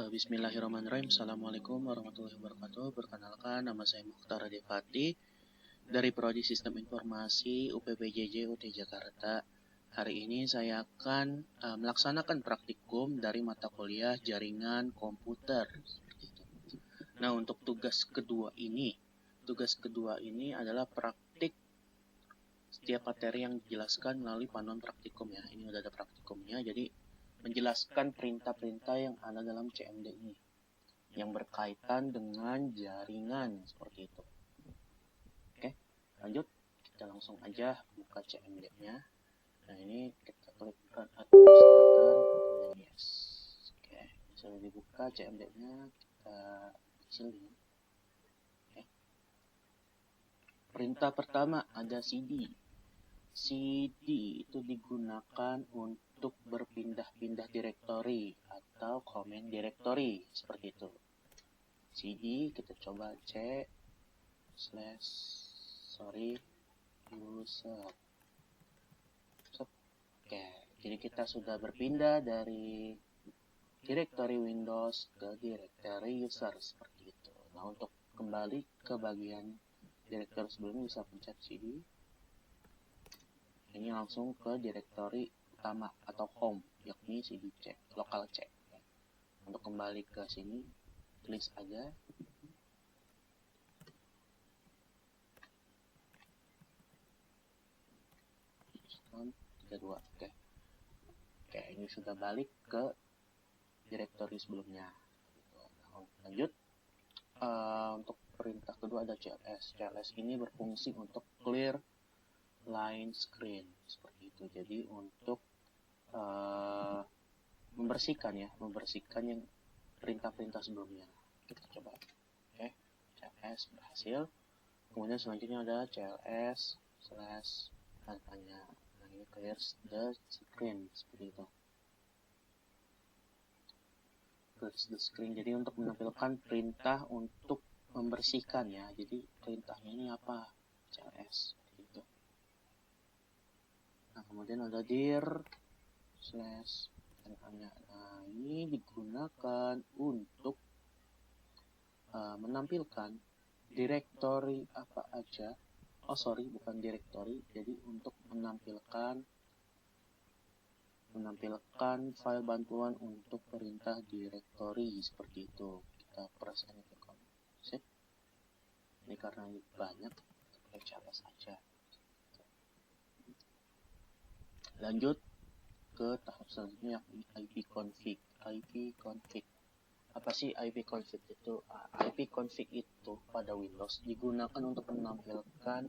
Bismillahirrahmanirrahim. Assalamualaikum warahmatullahi wabarakatuh. Perkenalkan, nama saya Mukhtar Adevati dari Prodi Sistem Informasi UPBJJ UT Jakarta. Hari ini saya akan melaksanakan praktikum dari mata kuliah jaringan komputer. Nah, untuk tugas kedua ini adalah praktik setiap materi yang dijelaskan melalui panduan praktikum ya. Ini udah ada praktikumnya, jadi menjelaskan perintah-perintah yang ada dalam CMD ini yang berkaitan dengan jaringan seperti itu. Oke, lanjut, kita langsung aja buka CMD-nya. Nah, ini kita klik run administrator dan yes. Oke, sudah dibuka CMD-nya, kita kecilin. Oke. Perintah pertama ada CD. CD itu digunakan untuk berpindah-pindah direktori atau comment directory seperti itu. CD kita coba cek user. Oke, jadi kita sudah berpindah dari direktori Windows ke direktori user seperti itu. Nah, untuk kembali ke bagian direktori sebelumnya bisa pencet CD. Ini langsung ke direktori utama atau home, yakni CD C, local C. Untuk kembali ke sini, list aja. Oke. Oke, ini sudah balik ke direktori sebelumnya. Nah, lanjut. Untuk perintah kedua ada CLS. CLS ini berfungsi untuk clear line screen seperti itu. Jadi untuk membersihkan yang perintah-perintah sebelumnya. Kita coba. Oke, CLS berhasil. Kemudian selanjutnya ada CLS tanya. Nah, ini clears the screen seperti itu. Clears the screen. Jadi untuk menampilkan perintah untuk membersihkan ya. Jadi perintahnya ini apa? CLS seperti itu. Nah, kemudian ada dir tanya. Nah, ini digunakan untuk menampilkan direktori apa aja. Bukan direktori. Jadi untuk menampilkan file bantuan untuk perintah direktori seperti itu. Kita press enter sip. Ini karena ini banyak, kita pakai CLS aja. Lanjut ke tahap selanjutnya, IP config. Apa sih IP config itu? IP config itu pada Windows digunakan untuk menampilkan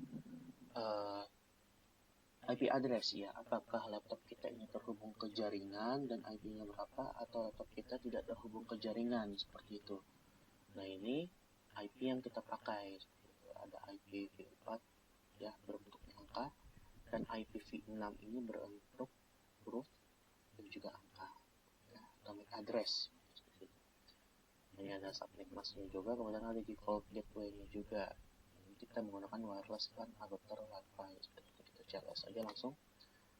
IP address ya. Apakah laptop kita ini terhubung ke jaringan dan IP-nya berapa, atau laptop kita tidak terhubung ke jaringan seperti itu. Nah, ini IP yang kita pakai. Ada IP v4 ya, berbentuk angka, dan IPv6 ini berbentuk huruf dan juga angka ya, atomic address. Ini ada subnet masknya juga, kemudian ada default gateway-nya juga. Ini kita menggunakan wireless LAN router Wi-Fi seperti itu. Kita CLS aja langsung.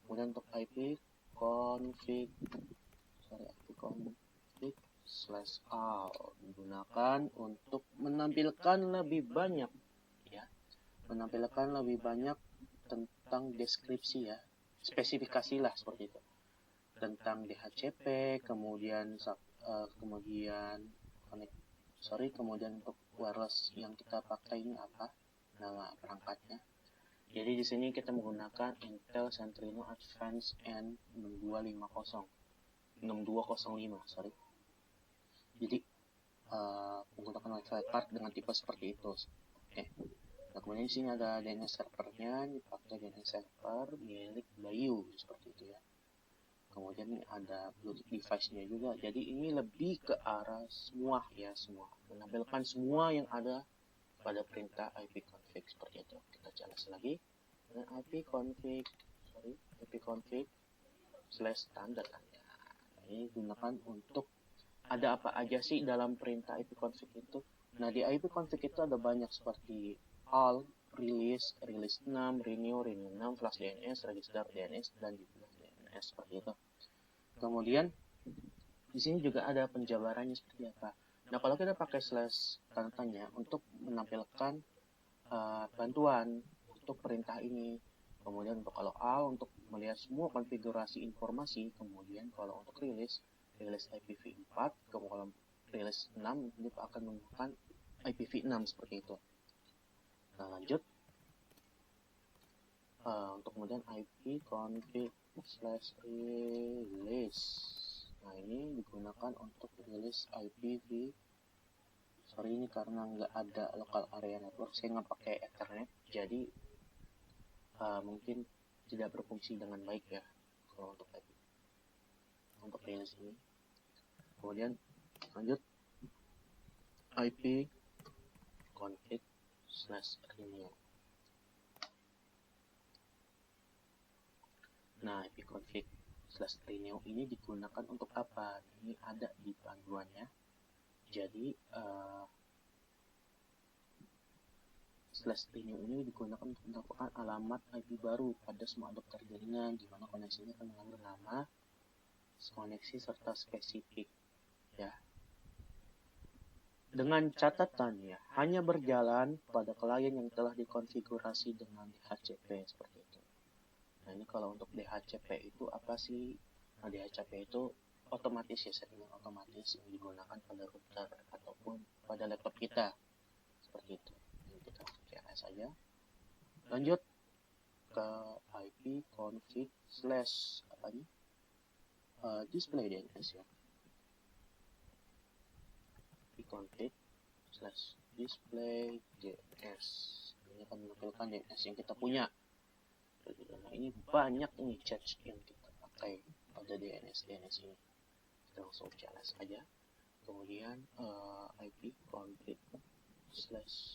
Kemudian untuk IP config /all digunakan untuk menampilkan lebih banyak tentang deskripsi ya, spesifikasi lah seperti itu, tentang DHCP, kemudian untuk wireless yang kita pakai ini apa nama perangkatnya. Jadi di sini kita menggunakan Intel Centrino Advanced N6205. Jadi menggunakan Wi-Fi card dengan tipe seperti itu. Oke. Nah, kemudian di sini ada DNS servernya, dipakai DNS server milik Bayu seperti itu ya. Kemudian ini ada Bluetooth device-nya juga. Jadi ini lebih ke arah semua, menampilkan semua yang ada pada perintah IP config seperti itu. Kita jelas lagi dengan IP config /standard. Nah, ini digunakan untuk ada apa aja sih dalam perintah IP config itu. Nah, di IP config itu ada banyak seperti all, release 6, renew 6, flash DNS, register DNS, dan juga DNS seperti itu. Kemudian Di sini juga ada penjabarannya seperti apa. Nah, kalau kita pakai slash tanda tanya untuk menampilkan bantuan untuk perintah ini. Kemudian untuk kalau all untuk melihat semua konfigurasi informasi. Kemudian kalau untuk rilis IPv4. Kalau rilis 6 kita akan menggunakan IPv6 seperti itu. Nah, lanjut. Untuk kemudian IP config /release. Nah, ini digunakan untuk rilis IPv. Sorry, ini karena nggak ada local area network, saya nggak pakai Ethernet, jadi mungkin tidak berfungsi dengan baik ya kalau untuk IP. Untuk rilis ini. Kemudian lanjut IP config /renew. Nah, IP config /renew ini digunakan untuk apa? Ini ada di panduannya. Jadi /renew ini digunakan untuk mendapatkan alamat IP baru pada semua adapter jaringan, di mana koneksinya akan mengambil nama, koneksi serta spesifik. Ya. Dengan catatan ya, hanya berjalan pada klien yang telah dikonfigurasi dengan DHCP seperti itu. Nah, ini kalau untuk DHCP itu apa sih? Nah, DHCP itu otomatis ya, settingan otomatis yang digunakan pada router ataupun pada laptop kita. Seperti itu. Jadi kita masuk CLS saja. Lanjut ke IP config /display DNS ya. Config /display DNS. Ini akan menampilkan DNS yang kita punya. Nah, ini banyak ini cache yang kita pakai pada DNS ini. Kita langsung CLS aja. Kemudian IP config /DNS.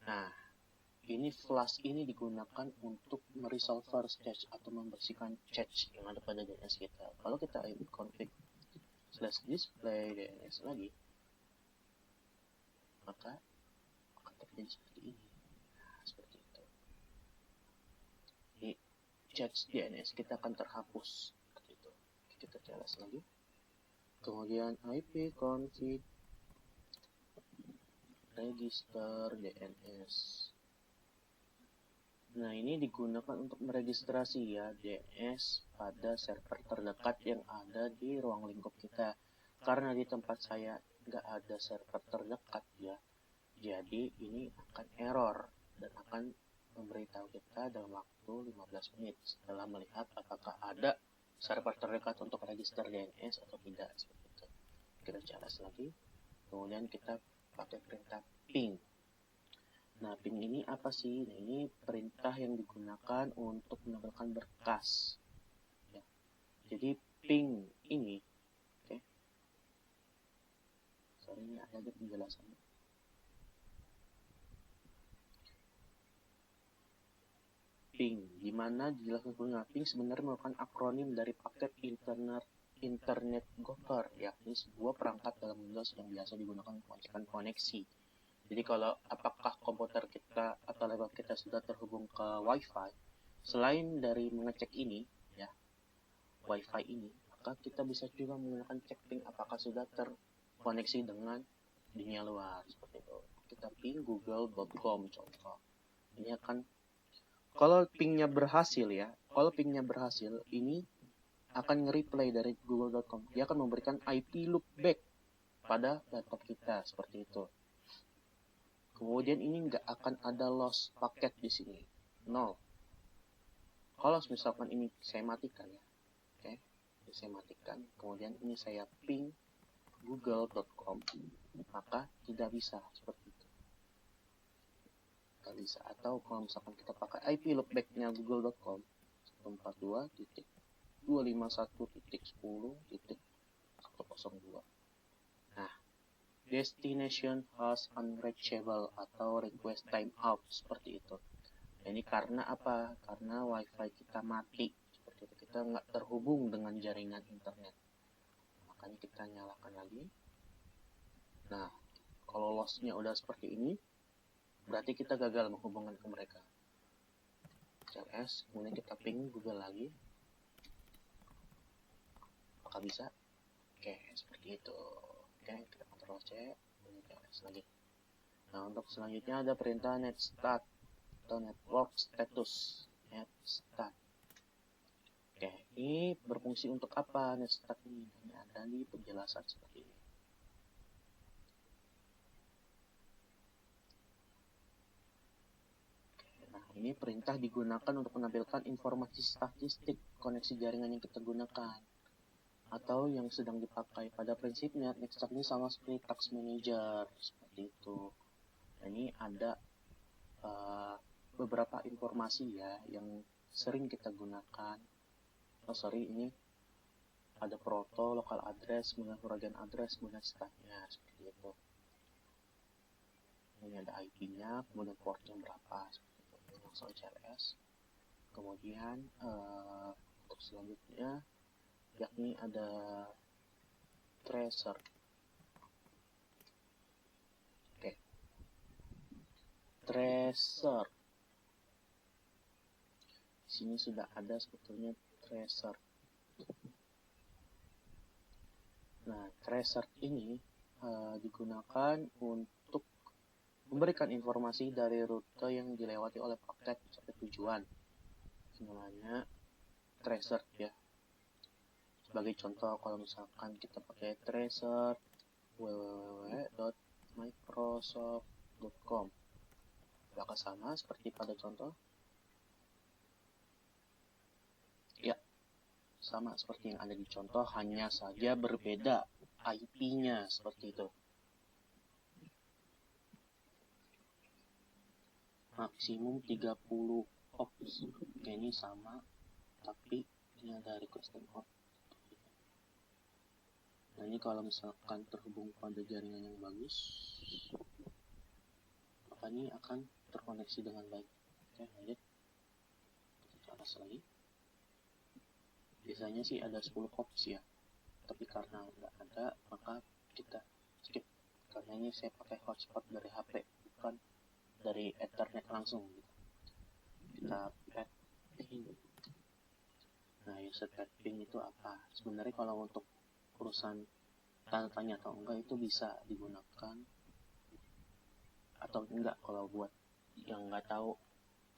Nah, ini flash ini digunakan untuk meresolve cache atau membersihkan cache yang ada pada DNS kita. Kalau kita IP config /display DNS lagi, maka akan terjadi seperti ini. Nah, seperti itu. Ini cache DNS kita akan terhapus seperti itu. Kita CLS lagi. Kemudian IP config register DNS. Nah, ini digunakan untuk meregistrasi ya DNS pada server terdekat yang ada di ruang lingkup kita. Karena di tempat saya nggak ada server terdekat ya, jadi ini akan error dan akan memberitahu kita dalam waktu 15 menit setelah melihat apakah ada server terdekat untuk register DNS atau tidak. Seperti itu. Kita CLS lagi, kemudian kita pakai perintah ping. Nah, ping ini apa sih? Nah, ini perintah yang digunakan untuk menambahkan berkas. Ya. Jadi ping ini, oke. Sorry, ini ada penjelasannya. Ping, di mana dijelaskan penggunaan ping sebenarnya merupakan akronim dari paket Internet Gopher, yakni sebuah perangkat dalam Windows yang biasa digunakan untuk mengecek koneksi. Jadi kalau apakah komputer kita atau laptop kita sudah terhubung ke WiFi, selain dari mengecek ini, ya, WiFi ini, maka kita bisa juga menggunakan cek ping apakah sudah terkoneksi dengan dunia luar seperti itu. Kita ping google.com contoh. Ini akan kalau pingnya berhasil ya, ini akan nge-replay dari google.com. Dia akan memberikan IP loopback pada laptop kita seperti itu. Kemudian ini nggak akan ada loss paket di sini, 0. Kalau misalkan ini saya matikan ya, oke, saya matikan. Kemudian ini saya ping google.com, maka tidak bisa seperti itu. Tidak bisa. Atau kalau misalkan kita pakai IP loopbacknya google.com 142.251.10.102. Nah, destination has unreachable atau request timeout seperti itu. Nah, ini karena apa? Karena WiFi kita mati seperti itu. Kita nggak terhubung dengan jaringan internet. Makanya kita nyalakan lagi. Nah, kalau lossnya udah seperti ini, berarti kita gagal menghubungkan ke mereka. CLS, kemudian kita ping Google lagi. apakah bisa? Oke, seperti itu. Oke, kita Ctrl C, lagi. Nah, untuk selanjutnya ada perintah netstat atau network status. Netstat. Oke, ini berfungsi untuk apa netstat ini? Ini ada di penjelasan seperti ini. Nah, ini perintah digunakan untuk menampilkan informasi statistik koneksi jaringan yang kita gunakan atau yang sedang dipakai. Pada prinsipnya, netstat ini sama seperti task manager, seperti itu. Nah, ini ada beberapa informasi ya yang sering kita gunakan. Ini ada proto, local address, kemudian foreign address, kemudian statnya, seperti itu. Ini ada IP-nya, kemudian portnya berapa, seperti itu. Ini langsung CLS. Kemudian untuk selanjutnya, yakni ada tracer. Oke, tracer. Di sini sudah ada sebetulnya tracer. Nah, tracer ini digunakan untuk memberikan informasi dari rute yang dilewati oleh paket sampai tujuan. Namanya tracer ya. Sebagai contoh, kalau misalkan kita pakai tracer www.microsoft.com, apakah sama seperti pada contoh? Ya, sama seperti yang ada di contoh, hanya saja berbeda IP-nya seperti itu. Maksimum 30 hops. Ini sama, tapi ini ada request and hop. Nah, ini kalau misalkan terhubung pada jaringan yang bagus, maka ini akan terkoneksi dengan baik. Oke, lanjut. Kita atas lagi. Biasanya sih ada 10 hops ya, tapi karena nggak ada, maka kita skip. Karena ini saya pakai hotspot dari HP, bukan dari Ethernet langsung. Kita pet ping. Nah, user pet ping itu apa? Sebenarnya kalau untuk urusan tanda tanya atau enggak itu bisa digunakan, atau enggak kalau buat yang nggak tahu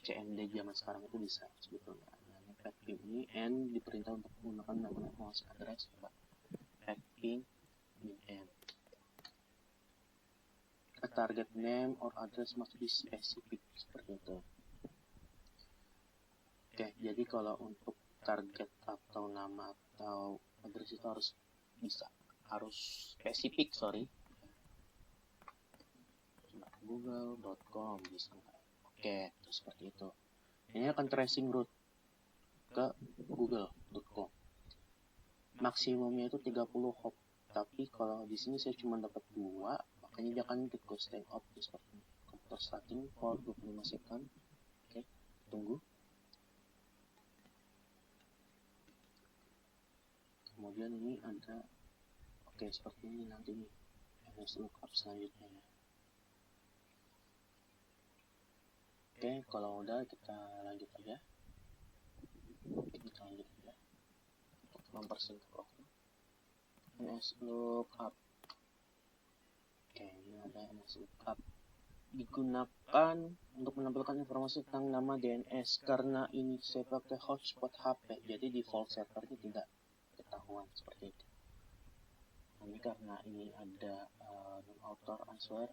CMD zaman sekarang itu bisa sebetulnya. Nah, pet ping ini n diperintah untuk menggunakan nama host address, pet ping min n. A target name or address must be specific, seperti itu. Oke, jadi kalau untuk target atau nama atau address itu harus spesifik, google.com bisa. Oke, itu seperti itu. Ini akan tracing route ke google.com. Maksimumnya itu 30 hop. Tapi kalau di sini saya cuma dapat 2, makanya dia akan request and hop seperti ini. Computer starting for 25 second. Oke, tunggu. Kemudian ini ada seperti ini nanti nih MS lookup selanjutnya ya. Kalau udah kita lanjut aja. Untuk mempersingkat waktu. MS lookup. Ini ada MS lookup. Digunakan untuk menampilkan informasi tentang nama DNS. Karena ini saya pakai hotspot HP, jadi default servernya tidak ketahuan seperti itu. Ini karena ini ada non-author answer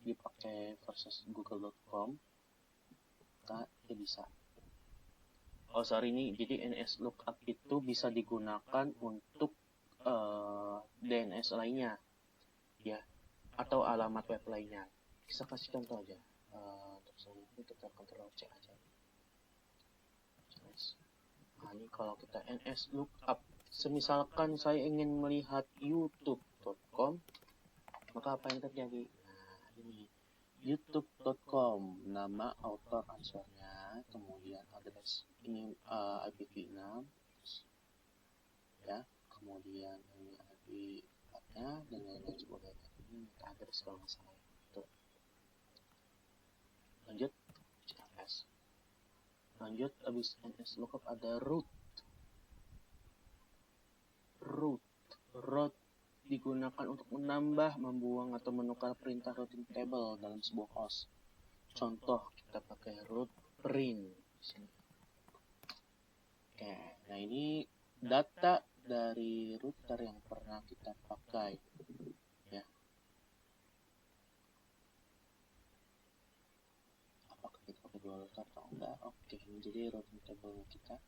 dipakai versus google.com, maka ya bisa. Ini jadi NS lookup itu bisa digunakan untuk DNS lainnya ya, atau alamat web lainnya. Bisa kasih contoh aja. Untuk selanjutnya kita Ctrl C aja. Nah, ini kalau kita NS lookup, semisalkan saya ingin melihat youtube.com, maka apa yang terjadi? Nah, ini youtube.com, nama author answernya, kemudian address ini IPv6 ya, kemudian ini IP4-nya dan lain-lain sebagainya. Ini address kalau nggak salah itu. Lanjut CLS. Lanjut, habis NS lookup ada root. digunakan untuk menambah, membuang, atau menukar perintah routing table dalam sebuah host. Contoh, kita pakai root print di sini. Oke, nah ini data dari router yang pernah kita pakai, ya. Apakah kita pakai dua router atau enggak? Oke, ini jadi routing table kita.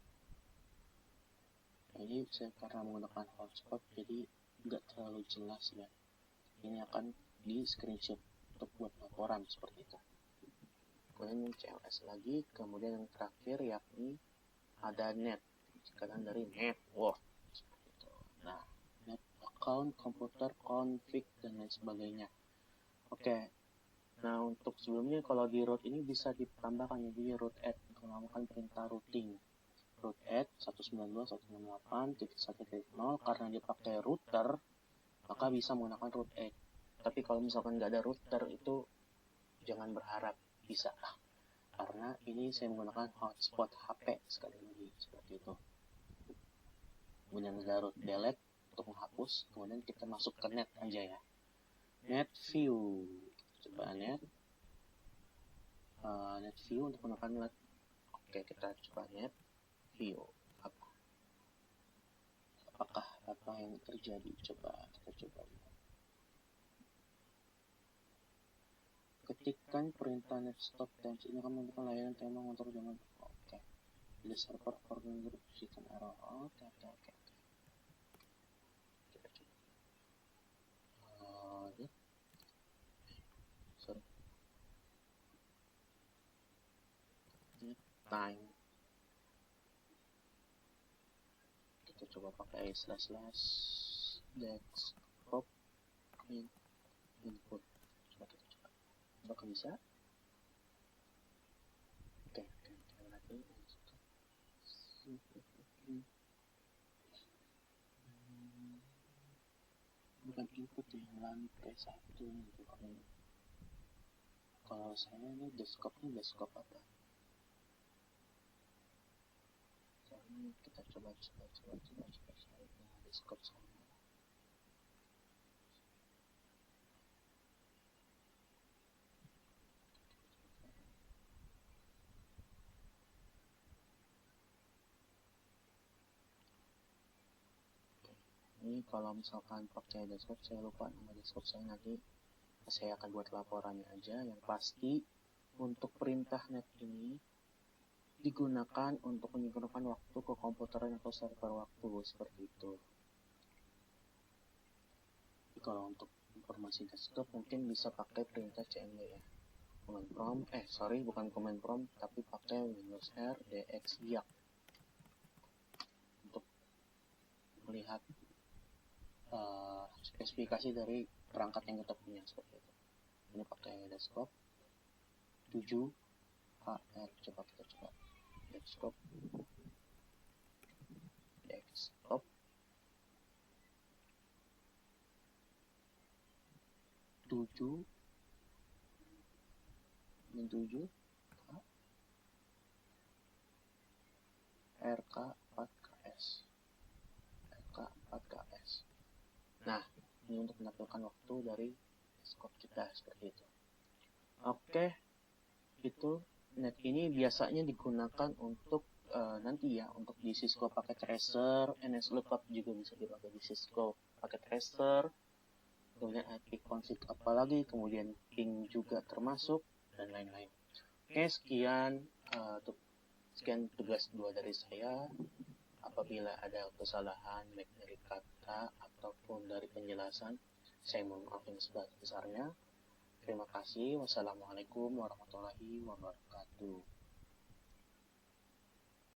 Nah, ini saya karena menggunakan hotspot, jadi nggak terlalu jelas ya. Ini akan di screenshot untuk buat laporan seperti itu. Kemudian CLS lagi, kemudian yang terakhir yakni ada net, sekarang dari network seperti itu. Nah, net account, komputer, config, dan lain sebagainya. Oke, nah untuk sebelumnya kalau di root ini bisa ditambahkan jadi root add untuk melakukan perintah routing. Root add 192.168.1.0 karena dipakai router, maka bisa menggunakan root add. Tapi kalau misalkan nggak ada router itu jangan berharap bisa, karena ini saya menggunakan hotspot HP sekali lagi seperti itu. Kemudian ada root delete untuk menghapus, kemudian kita masuk ke net aja ya. Net view, coba net view untuk menggunakan net. Oke, kita coba net view. Apakah apa yang terjadi? Kita coba lihat. Ketikkan perintah net stop times ini akan menentukan layanan tema motor dengan oke. The server for group system error. Oke. Kita coba. Sorry. Time. Kita coba pakai // desktop input. Apakah bisa? Oke, kita lihat bukan input yang lantai satu gitu. Kalau saya ini desktop apa? Jadi kita coba cari desktop saya. Ini kalau misalkan pakai desktop, saya lupa nama desktop saya, nanti saya akan buat laporannya aja. Yang pasti untuk perintah net ini digunakan untuk menyingkronkan waktu ke komputer atau server waktu seperti itu. Jadi kalau untuk informasi desktop mungkin bisa pakai perintah cmd ya. Command prompt, bukan command prompt, tapi pakai Windows R DX diag untuk melihat spesifikasi dari perangkat yang kita punya seperti itu. Ini pakai desktop 7 HR, coba kita coba desktop 7 RK4KS. Nah, ini untuk menampilkan waktu dari desktop kita seperti itu. Oke, itu net ini biasanya digunakan untuk nanti ya, untuk di Cisco pakai tracer, NSLookup juga bisa dipakai di Cisco pakai tracer, kemudian IP config apalagi, kemudian ping juga termasuk, dan lain-lain. Oke, sekian tugas 2 dari saya. Apabila ada kesalahan baik dari kata ataupun dari penjelasan, saya mohon maaf yang sebesar-besarnya. Terima kasih. Wassalamualaikum warahmatullahi wabarakatuh.